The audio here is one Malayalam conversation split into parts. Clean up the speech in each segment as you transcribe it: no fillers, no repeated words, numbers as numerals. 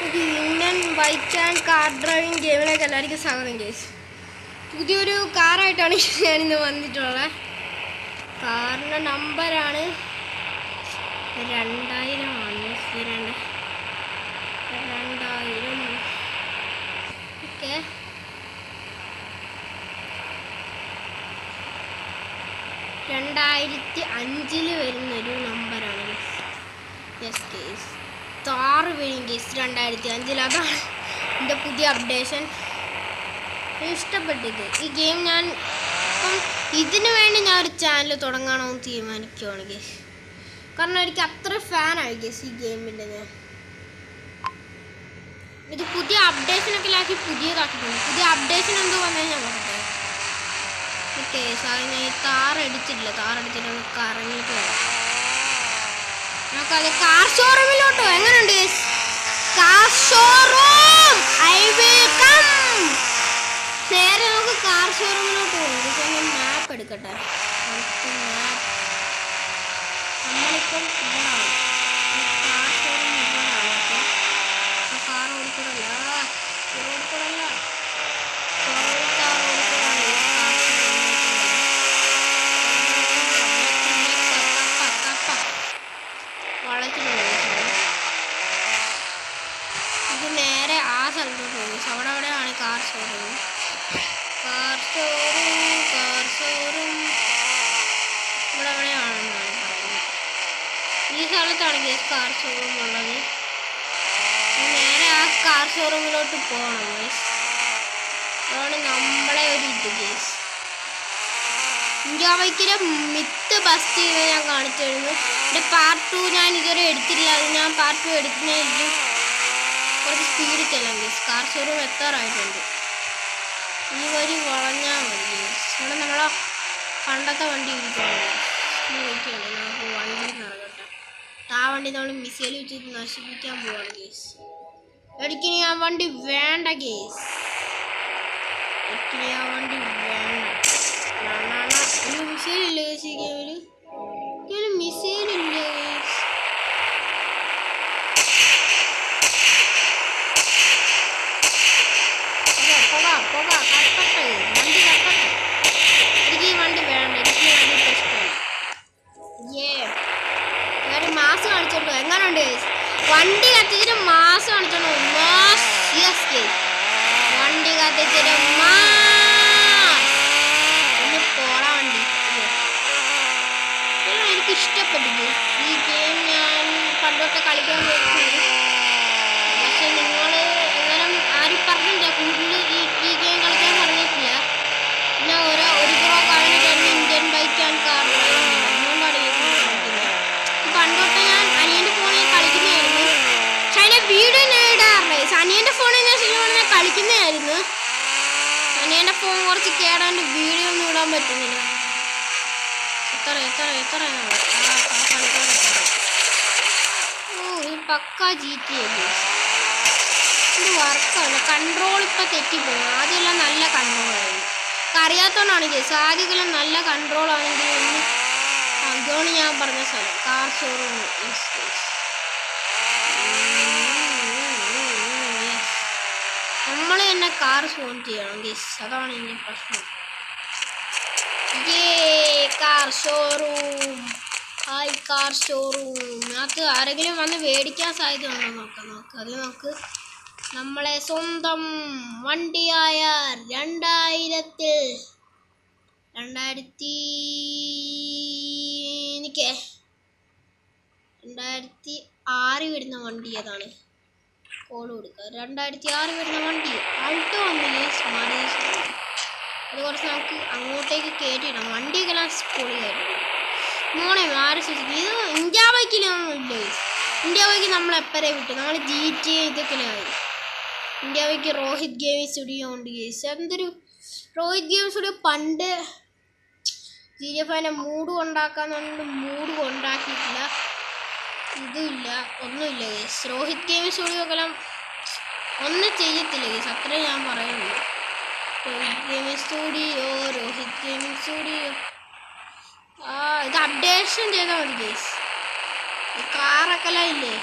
Indian bike and car driving ഗെയിമിലേക്ക് എല്ലാവർക്കും സ്വാഗതം ഗൈസ്. പുതിയൊരു കാറായിട്ടാണ് ഞാനിന്ന് വന്നിട്ടുള്ളത്. കാറിൻ്റെ നമ്പറാണ് 2000 ആണ്. 2000 ഓക്കെ. $2005 വരുന്നൊരു നമ്പറാണ്. യെസ് കേസ് താറ് വരും കേസ് 2005. അതാണ് എൻ്റെ പുതിയ അപ്ഡേഷൻ. ഇഷ്ടപ്പെട്ടിത് ഈ ഗെയിം. ഞാൻ ഇപ്പം ഇതിന് വേണ്ടി ഞാൻ ഒരു ചാനൽ തുടങ്ങണമെന്ന് തീരുമാനിക്കുകയാണ് കേസ്. കാരണം എനിക്ക് അത്ര ഫാനായി കേസ് ഈ ഗെയിമിൻ്റെ. ഞാൻ ഇത് പുതിയ അപ്ഡേഷനൊക്കെ ആക്കി പുതിയതാക്കിയിട്ടുണ്ട്. പുതിയ അപ്ഡേഷൻ എന്തോ വന്നാൽ ഞാൻ പറയട്ടെ. ഓക്കെ സാർ, ഞാൻ ഈ താറടിച്ചിട്ടില്ല. താറടിച്ചിട്ട് നമുക്ക് കറങ്ങിയിട്ട് വരാം. നമുക്കത് കാർ ഷോറൂമിലോട്ടോ. എങ്ങനെയുണ്ട് car showroom? I will come. നേരെ നമുക്ക് കാർ ഷോറൂമിലോട്ട് പോകും. ഞാൻ മാപ്പ് എടുക്കട്ടെ. നമ്മളിപ്പം ഇവിടാണ്. കാർ ഷോറൂം ഇവിടാണ്. കാർ ഓടിക്കൂടല്ല, ഓടിക്കൂടല്ല. ഇത് നേരെ ആ സ്ഥലത്തോട്ട് പോകും. അവിടെയാണ് കാർ ഷോറൂം. ഇവിടെ എവിടെയാണെന്നാണ് പറയുന്നത്. ഈ സ്ഥലത്താണ് ഗേസ് കാർ ഷോറൂം ഉള്ളത്. നേരെ ആ കാർ ഷോറൂമിലോട്ട് പോകണം ഗേസ്. അതാണ് നമ്മളെ ഒരു ഇത് ഗേസ്. ഇന്ത്യ ബൈക്കിലെ മിത്ത് ബസ്റ്റ് ചെയ്ത് ഞാൻ കാണിച്ചു തരുന്നു. എൻ്റെ പാർട്ട് 2 ഞാൻ ഇതുവരെ എടുത്തില്ല. അത് ഞാൻ പാർട്ട് 2 എടുക്കുന്നതായിരിക്കും. കുറച്ച് സ്പീഡിൽ ചെല്ലാം ഗേസ്. Car showroom എത്താറായിട്ടുണ്ട്. ഈ വഴി വളഞ്ഞാൽ മതി ഗേസ്. ഇവിടെ നമ്മളെ പണ്ടത്തെ വണ്ടി ഇരിക്കുകയാണ്. നമുക്ക് വണ്ടി നിറങ്ങട്ടെ. ആ വണ്ടി നമ്മൾ മിസൈൽ വെച്ചിട്ട് നശിപ്പിക്കാൻ പോവാണ് ഗേസ്. ഒരിക്കലും ആ വണ്ടി വേണ്ട ഗേസ്. ഒരിക്കലും ആ വണ്ടി വേണ്ട. ഒരു മിസൈലില്ല ഗേസ് ഈ ഗെയിമിൽ. മിസൈലില്ല ഗേസ്. എനിക്ക് ഈ വണ്ടി വേണ്ട. എനിക്ക് ഈ വണ്ടി ഇഷ്ടമാണ്. ഞാൻ മാസം കാണിച്ചോണ്ടോ. എങ്ങനെയുണ്ട് വണ്ടി കത്തിച്ചിട്ട് മാസം കാണിച്ചോണ്ടോ. വണ്ടി കത്തിച്ചിട്ട് ഒന്ന് പോടാ വണ്ടി. എനിക്ക് ഇഷ്ടപ്പെട്ടു ഈ ഗെയിം. ഞാൻ പണ്ടൊക്കെ കളിക്കാൻ പോയിട്ടുള്ളത്. പക്ഷെ നിങ്ങൾ അങ്ങനെ ആരും പറഞ്ഞില്ല. കൂടുതൽ ഈ ഗെയിം കളിക്കാൻ പറഞ്ഞിട്ടില്ല. പിന്നെ ഒരു പ്രോ കഴിഞ്ഞിട്ടാണ് ഇന്ത്യൻ ബൈക്ക് ആൻഡ് കാർ അതുകൊണ്ടാണ് ഈ കളിക്കുന്നത്. പണ്ടൊക്കെ ഞാൻ അനിയൻ്റെ ഫോണിൽ കളിക്കുന്നതായിരുന്നു. പക്ഷെ അതിൻ്റെ വീഡിയോ ഞാൻ ഇടാറില്ല. അനിയൻ്റെ ഫോണിൽ ഞാൻ കളിക്കുന്നതായിരുന്നു. അനിയൻ്റെ ഫോൺ കുറച്ച് കേടാണ്ട് വീഡിയോ ഒന്നും ഇടാൻ പറ്റുന്നില്ല. എത്ര ഈ പക്ക GTA ഇത് വർക്കാണ്. കൺട്രോൾ ഇപ്പം തെറ്റിപ്പോകും. ആദ്യമെല്ലാം നല്ല കൺട്രോളായിരുന്നു. അറിയാത്തതുകൊണ്ടാണ് കേസ്. ആദ്യമെല്ലാം നല്ല കൺട്രോൾ ആണെങ്കിൽ അതുകൊണ്ട് ഞാൻ പറഞ്ഞ സ്ഥലം കാർ ഷോറൂം. നമ്മൾ തന്നെ കാർ ഫോൺ ചെയ്യണം കേസ്. അതാണ് ഇനി പ്രശ്നം. Car showroom. Hi car showroom. അത് ആരെങ്കിലും വന്ന് മേടിക്കാൻ സാധ്യതയുണ്ടോ നോക്കാം. അത് നമുക്ക് നമ്മളെ സ്വന്തം വണ്ടിയായ 2006 വരുന്ന വണ്ടി ഏതാണ്? കോൾ കൊടുക്കുക. 2006 വരുന്ന വണ്ടി ആൾട്ടോ വന്നില്ലേ. അത് കുറച്ച് നമുക്ക് അങ്ങോട്ടേക്ക് കയറ്റിയിടാം. വണ്ടിയൊക്കെല്ലാം സ്കൂളിൽ കയറ്റിടും. മോണെ ആരും ശ്രദ്ധിക്കും. ഇത് ഇന്ത്യ ബൈക്കിലൊന്നും ഇല്ല. ഇന്ത്യ ബൈക്ക് നമ്മൾ എപ്പോഴേ വിട്ടു. നമ്മൾ GTA ഇതൊക്കെ ആയി. India bike Rohit gaming studio ഉണ്ട് കേസ്. എന്തൊരു രോഹിത് ഗെയിമിംഗ് സ്റ്റുഡിയോ പണ്ട് GTA5 മൂഡ് ഉണ്ടാക്കാന്ന് പറഞ്ഞിട്ട് മൂഡ് ഉണ്ടാക്കിയിട്ടില്ല. ഇതുമില്ല, ഒന്നുമില്ല കേസ്. രോഹിത് ഗെയിമിംഗ് സ്റ്റുഡിയോ ഒക്കെ ഒന്നും ചെയ്യത്തില്ല കേസ്. അത്രേ ഞാൻ പറയുള്ളൂ. രോഹിത് ഗെയിമിംഗ് സ്റ്റുഡിയോ ഇത് അപ്ഡേഷൻ ചെയ്താൽ മതി കേസ്. കാറൊക്കെ ഇല്ലേ.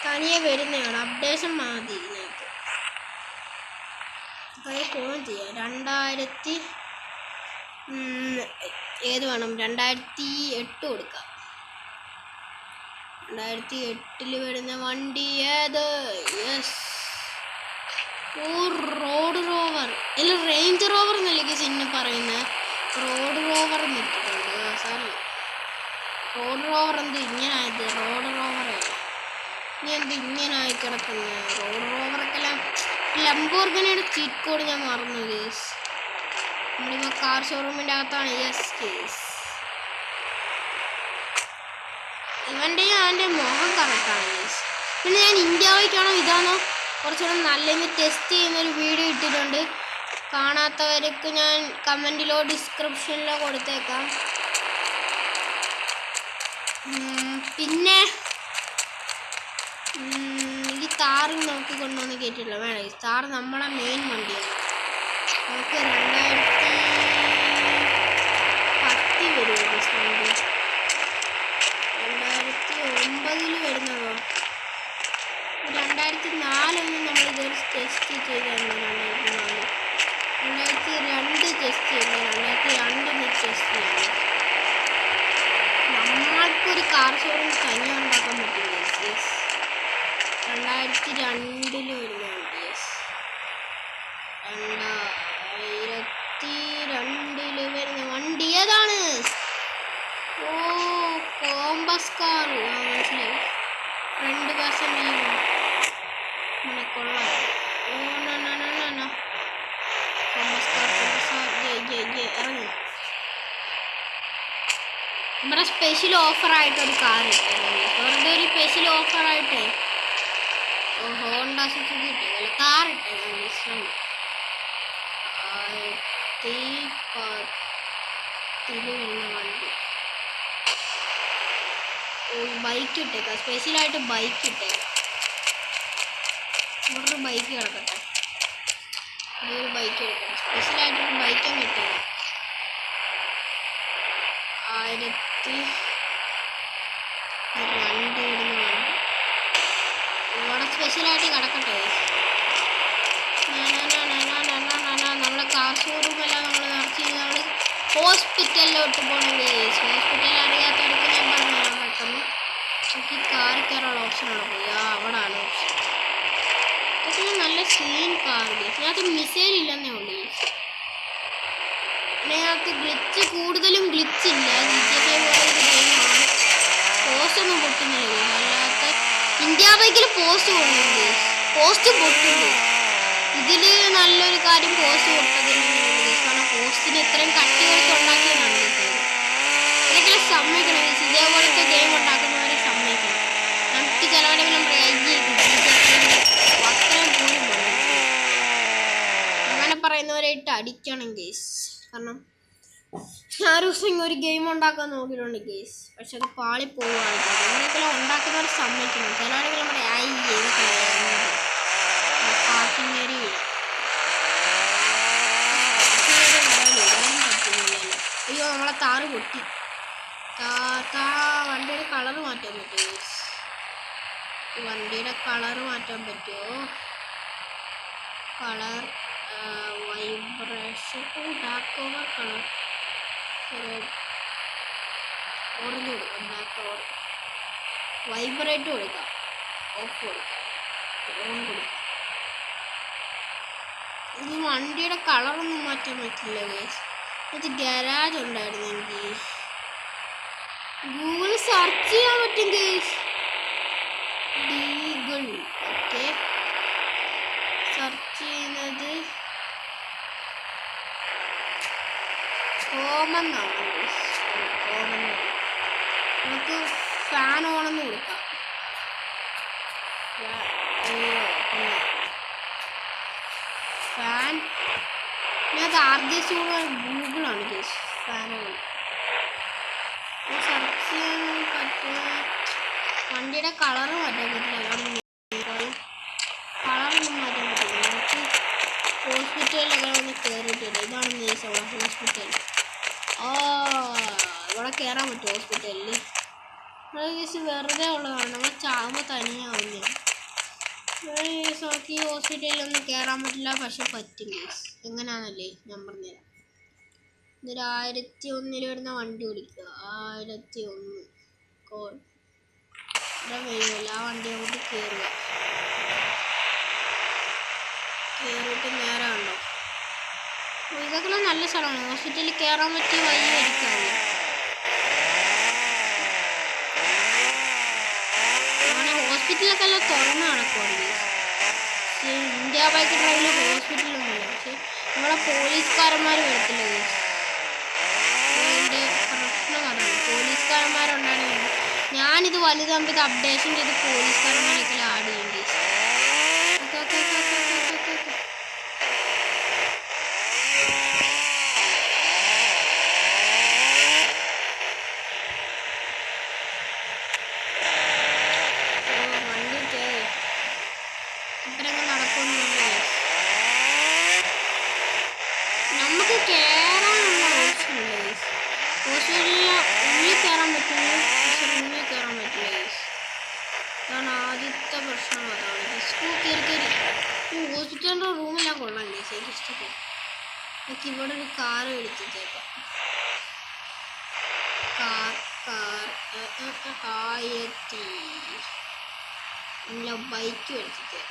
തനിയെ വരുന്നതാണ്, അപ്ഡേഷൻ മതി ഇതിനകത്ത്. ഫോൺ ചെയ്യാം. 2000 ഏത് വേണം? 2008 കൊടുക്കാം. 2008 വരുന്ന വണ്ടി ഏത്? Yes, road rover. അല്ല, റേഞ്ച് റോവർ എന്നല്ലേ സിന്ന് പറയുന്നത്. റോഡ് റോവർ നിൽക്കുന്നുണ്ട്. സോറി, റോഡ് റോവർ എന്ത് ഇങ്ങനെ ആയത്? റോഡ് റോവറേ ഇനി എന്ത് ഇങ്ങനെ ആയി കിടക്കുന്നത്? റോഡ് റോവറൊക്കെല്ലാം ലംബോർഗിനിയുടെ ചീറ്റ് കോഡ് ഞാൻ മറന്നു കേസ്. നമ്മളിപ്പോൾ കാർ ഷോറൂമിൻ്റെ അകത്താണ്. യെസ് കേസ്, ഇവൻ്റെയും അവൻ്റെ മുഖം കറക്റ്റാണ് കേസ്. പിന്നെ ഞാൻ ഇന്ത്യ വൈക്കാണോ ഇതാണോ കുറച്ചുകൂടെ നല്ലെന്ന് ടെസ്റ്റ് ചെയ്യുന്നൊരു വീഡിയോ ഇട്ടിട്ടുണ്ട്. കാണാത്തവർക്ക് ഞാൻ കമൻറ്റിലോ ഡിസ്ക്രിപ്ഷനിലോ കൊടുത്തേക്കാം. പിന്നെ ഈ താറ് നോക്കിക്കൊണ്ടൊന്നും കേട്ടില്ല. വേണം, ഈ താറ് നമ്മളെ മെയിൻ വണ്ടിയാണ്. നമുക്ക് 2010 വരുമോ വണ്ടി? 2009 വരുന്നതോ? 2004 നമ്മളിതൊരു ടെസ്റ്റ് ചെയ്തായിരുന്നു. 2002 ടെസ്റ്റ് ചെയ്തു. 2002 ടെസ്റ്റ് ചെയ്തു. നമ്മൾക്കൊരു കാർ ഷോറൂം തനിയെ ഉണ്ടാക്കാൻ പറ്റും. 2002 വരുന്ന വണ്ടി. യെസ്, 2002 വരുന്ന വണ്ടി ഏതാണ്? ഓ, കോമ്പസ് കാർ. മനസ്സിലായി. ഫ്രണ്ട് പേഴ്സൺ വീണു. അങ്ങനെ കൊള്ളാം. ഓ കോമ്പസ് കാർ ഇറങ്ങി. നമ്മുടെ സ്പെഷ്യൽ ഓഫറായിട്ടൊരു കാർ ഇട്ടത്. വെറുതെ ഒരു സ്പെഷ്യൽ ഓഫറായിട്ടേ ഹോണ്ട സുസുക്കി ഇട്ടതല്ല, കാർ ഇട്ടത്. ഇഷ്ടമാണ്. 2010 വരുന്ന വണ്ടി. ബൈക്ക് ഇട്ടേക്കാം, സ്പെഷ്യലായിട്ട് ബൈക്ക് ഇട്ടേക്കാം. ഇവിടെ ഒരു ബൈക്ക് കിടക്കട്ടെ. ഒരു ബൈക്ക് എടുക്കണം. സ്പെഷ്യലായിട്ടൊരു ബൈക്കും ഇട്ടേക്കാം. 2002 വരുന്ന വണ്ടി ഇവിടെ സ്പെഷ്യലായിട്ട് കിടക്കട്ടെ. നമ്മളെ കാർ ഷോറൂമെല്ലാം നമ്മൾ നിറച്ച് നമ്മൾ ഹോസ്പിറ്റലിലോട്ട് പോകണം. ഹോസ്പിറ്റൽ അറിയാത്തവർക്ക് ഞാൻ പറഞ്ഞു തരാം പെട്ടെന്ന്. എനിക്ക് കാർ കയറാനുള്ള ഓപ്ഷനാണ് പോയി. അവിടാണ് ഓപ്ഷൻ. പക്ഷേ നല്ല സീൻ കാർ. ഇതിനകത്ത് മിസൈൽ ഇല്ലെന്നേ ഉള്ളൂ. ഇതിനകത്ത് ഗ്ലിച്ച്, കൂടുതലും ഗ്ലിച്ച് ഇല്ല. പോസ്റ്റ് ഒന്നും പൊട്ടുന്നില്ല. അല്ലാത്ത ഇന്ത്യ ബൈക്കിൽ പോസ്റ്റ് പൊട്ടുന്നുണ്ട്. പോസ്റ്റ് പൊട്ടുന്നു. ഇതിൽ നല്ലൊരു കാര്യം പോസ്റ്റ് പൊട്ടതില്ല. കാരണം പോസ്റ്റിന് ഇത്രയും കട്ടി കൊടുത്ത് ഉണ്ടാക്കിയതാണ്. ഇതൊക്കെ സമ്മതിക്കണം. ഇതേപോലത്തെ ഗെയിം ഉണ്ടാക്കുന്നവരെ സമ്മതിക്കണം. നമുക്ക് ചിലവരെങ്കിലും അത്രയും പോലും അങ്ങനെ പറയുന്നവരായിട്ട് അടിക്കണം കേസ്. കാരണം ഞാൻ ഒരു ദിവസം ഒരു ഗെയിം ഉണ്ടാക്കാൻ നോക്കിയിട്ടുണ്ട് കേസ്. പക്ഷെ അത് പാളിപ്പോവുകയാണ്. ഇവരെങ്കിലും ഉണ്ടാക്കുന്നവർ സമ്മതിക്കണം. ചിലവരെങ്കിലും നമ്മുടെ അയ്യോ, നമ്മളെ താറ് പൊട്ടി. വണ്ടിയുടെ കളറ് മാറ്റാൻ പറ്റുമോ? വണ്ടിയുടെ കളറ് മാറ്റാൻ പറ്റുമോ? Colour vibration, dark over colour orange കൊടുക്കാം. ബ്ലാക്ക് ഓവർ വൈബ്രേറ്റ് കൊടുക്കാം. ഓഫ് കൊടുക്കാം. ഓൺ കൊടുക്കാം. ഇത് വണ്ടിയുടെ കളറൊന്നും മാറ്റാൻ പറ്റില്ല ഗൈസ്. ഇത് ഗരാജ് ഉണ്ടായിരുന്നു. എനിക്ക് ഗൂഗിൾ സെർച്ച് ചെയ്യാൻ പറ്റും ഗൈസ്. ഗൂഗിൾ ഓക്കെ സെർച്ച് ചെയ്യുന്നത് കോമൺ ആണ്. നമുക്ക് ഫാൻ ഓണെന്ന് കൊടുക്കാം. ഫാൻ അത് RGS ഗൂഗിളാണ് കേസ്. ഫാൻ ഓൺ സെർച്ച് ചെയ്യാൻ പറ്റുന്ന വണ്ടിയുടെ കളറ് മാറ്റാൻ പറ്റില്ല. കളറൊന്നും മാറ്റാൻ പറ്റില്ല. നമുക്ക് ഹോസ്പിറ്റലിലൊക്കെ ഒന്ന് കയറിയിട്ടില്ല. ഇതാണ് മീസോള ഹോസ്പിറ്റൽ. ഇവിടെ കയറാൻ പറ്റും ഹോസ്പിറ്റലിൽ. കേസ് വെറുതെ ഉള്ളതാണ്. നമ്മൾ ചാകുമ്പോൾ തനിയാവില്ല. നോക്കി ഹോസ്പിറ്റലിലൊന്നും കയറാൻ പറ്റില്ല, പക്ഷെ പറ്റും കേസ്. എങ്ങനെയാണല്ലേ ഞാൻ പറഞ്ഞുതരാം. ഇതൊരു 1001 വരുന്ന വണ്ടി ഓടിക്കുക. 1001 കോൾ ഇവിടെ വരുമല്ലോ. ആ വണ്ടി അങ്ങോട്ട് കയറുക. കയറിയിട്ട് നേരെ ഉണ്ടോ. ഇതൊക്കെ നല്ല സ്ഥലമാണ്. ഹോസ്പിറ്റലിൽ കയറാൻ പറ്റിയ വഴി എടുക്കാതെ ഹോസ്പിറ്റലൊക്കെ എല്ലാം തുറന്ന് നടക്കുവാണ്. ഇന്ത്യ ബൈക്ക് ഡ്രൈവിൽ ഹോസ്പിറ്റലൊന്നുമില്ല. പക്ഷെ നമ്മളെ പോലീസുകാരന്മാർ വരത്തില്ല കേസ്. അതിൻ്റെ പ്രശ്നം അതാണ്. പോലീസുകാരന്മാരുണ്ടായിരുന്നു. ഞാനിത് വലുതാകുമ്പോൾ ഇത് അപ്ഡേഷൻ ചെയ്ത് പോലീസുകാരന്മാരൊക്കെ ആഡ് ചെയ്യും കേസ്. നമുക്ക് കയറാനുള്ള ഓപ്ഷനില്ല കേസ്. ഹോസ്പിറ്റലിൽ ഉള്ളിൽ കയറാൻ പറ്റില്ല, പക്ഷെ റൂമിൽ കയറാൻ പറ്റില്ല കേസ്. അതാണ് ആദ്യത്തെ പ്രശ്നം. അതാണ് കയറി ഹോസ്പിറ്റലിൻ്റെ റൂമെല്ലാം കൊള്ളാം കേസ്. എനിക്ക് ഇഷ്ടപ്പെട്ടു. എനിക്ക് ഇവിടെ ഒരു കാർ എടുത്തിട്ടേക്കാം. ബൈക്ക് എടുത്തിട്ടേക്കാം.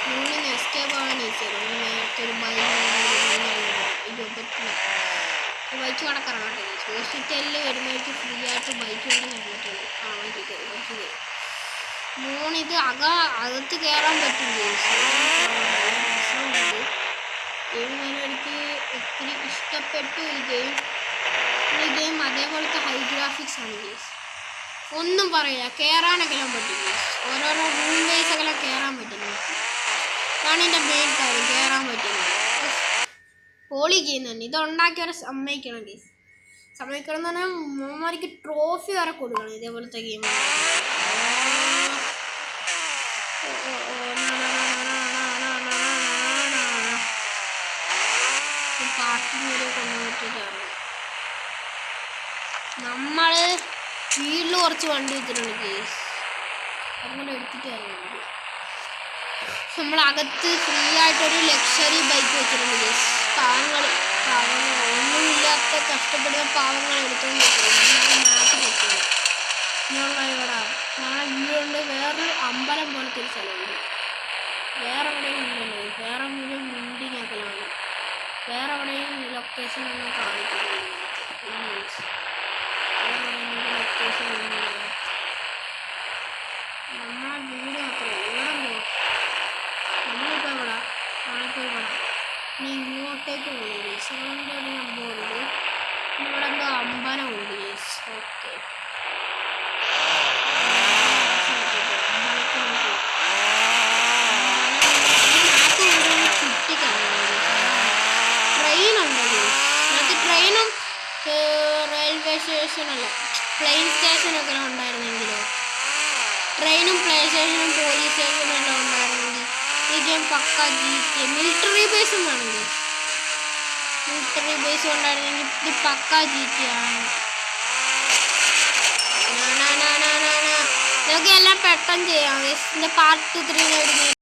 മൂന്നിന് എസ്കേപ്പ് ആവാൻ ഈസിയാണ്. നേരത്തെ ഒരു ബൈക്ക് കടക്കാറാണ്. ഹോസ്പിറ്റലിൽ വരുന്നവർക്ക് ഫ്രീ ആയിട്ട് ബൈക്ക് കൊണ്ട് തന്നിട്ടുണ്ട്. മൂന്നിത് അകത്ത് കയറാൻ പറ്റും കേസ്. എനിക്ക് ഒത്തിരി ഇഷ്ടപ്പെട്ടു ഈ ഗെയിം. അതേപോലത്തെ ഹൈ ഗ്രാഫിക്സ് ആണ് കേസ്. ഒന്നും പറയാ, കയറാനൊക്കെല്ലാം പറ്റും. ഓരോരോ റൂം വൈസ് ഒക്കെ കയറാൻ പറ്റുന്നു. അതാണ് എൻ്റെ മെയിൻ കാര്യം, കയറാൻ പറ്റുന്നത്. ഹോളി ചെയ്യുന്നുണ്ട്. ഇത് ഉണ്ടാക്കിയവരെ സമ്മതിക്കണം കേസ്. സമ്മതിക്കണം എന്ന് പറഞ്ഞാൽ മോന്മാർക്ക് ട്രോഫി വരെ കൊടുക്കണം ഇതേപോലത്തെ ഗെയിം. പാർട്ടിങ്ങനെ കൊണ്ടുപോയിട്ടാണ് നമ്മള് വീട്ടിൽ കുറച്ച് വണ്ടി വെച്ചിട്ടുണ്ട് കേസ്. അങ്ങനെ എടുത്തിട്ട് ഇറങ്ങുന്നത്. നമ്മളകത്ത് ഫ്രീ ആയിട്ടൊരു ലക്ഷറി ബൈക്ക് വെച്ചിട്ടുണ്ട് കേസ്. പാവങ്ങൾ ഒന്നുമില്ലാത്ത കഷ്ടപ്പെടുന്ന പാവങ്ങൾ എടുത്തുകൊണ്ട് മാറ്റി വെക്കുന്നത്. ഇങ്ങനെയുള്ള ഇവിടെ ഞങ്ങളെ വീടുണ്ട്. വേറൊരു അമ്പലം പോലത്തെ ഒരു സ്ഥലമുണ്ട്. വേറെ എവിടെയും ഇല്ലല്ലോ. വേറെ മുഴുവൻ ബിൽഡിങ്ങൊക്കെയാണ്. വേറെ എവിടെയും ലൊക്കേഷൻ ഒന്നും കാണിക്കുന്നില്ല. നമ്മളെ വീട് മാത്രമേ ഇവിടെ നമ്മളിപ്പോൾ ഇവിടെ നമ്മളിപ്പോൾ ഇവിടെ ഇനി ഇങ്ങോട്ടേക്ക് പോകും. ഈശ്വരൻ്റെ ഒരു സംഭവമുണ്ട്. ഇവിടെ എന്തോ അമ്പലമുണ്ട്. Yes, okay. ട്രെയിനുണ്ട്. മറ്റേ ട്രെയിനും റെയിൽവേ സ്റ്റേഷനല്ല, പ്ലെയിൻ സ്റ്റേഷനൊക്കെ ഉണ്ടായിരുന്നെങ്കിലോ. ട്രെയിനും പ്ലെയിൻ സ്റ്റേഷനും പോലീസ് സ്റ്റേഷനും എല്ലാം ഉണ്ടായിരുന്നെങ്കിൽ ഈ ഗെയിം പക്ക GTA. മിലിറ്ററി ബേസും വേണമെങ്കിൽ മിലിറ്ററി ബേസ് ഉണ്ടായിരുന്നെങ്കിൽ ഇത് പക്ക GTA ആണ്. ഇതൊക്കെ എല്ലാം പെട്ടെന്ന് ചെയ്യാം. ഇതിൻ്റെ പാർട്ട് 3 വരുന്നത്.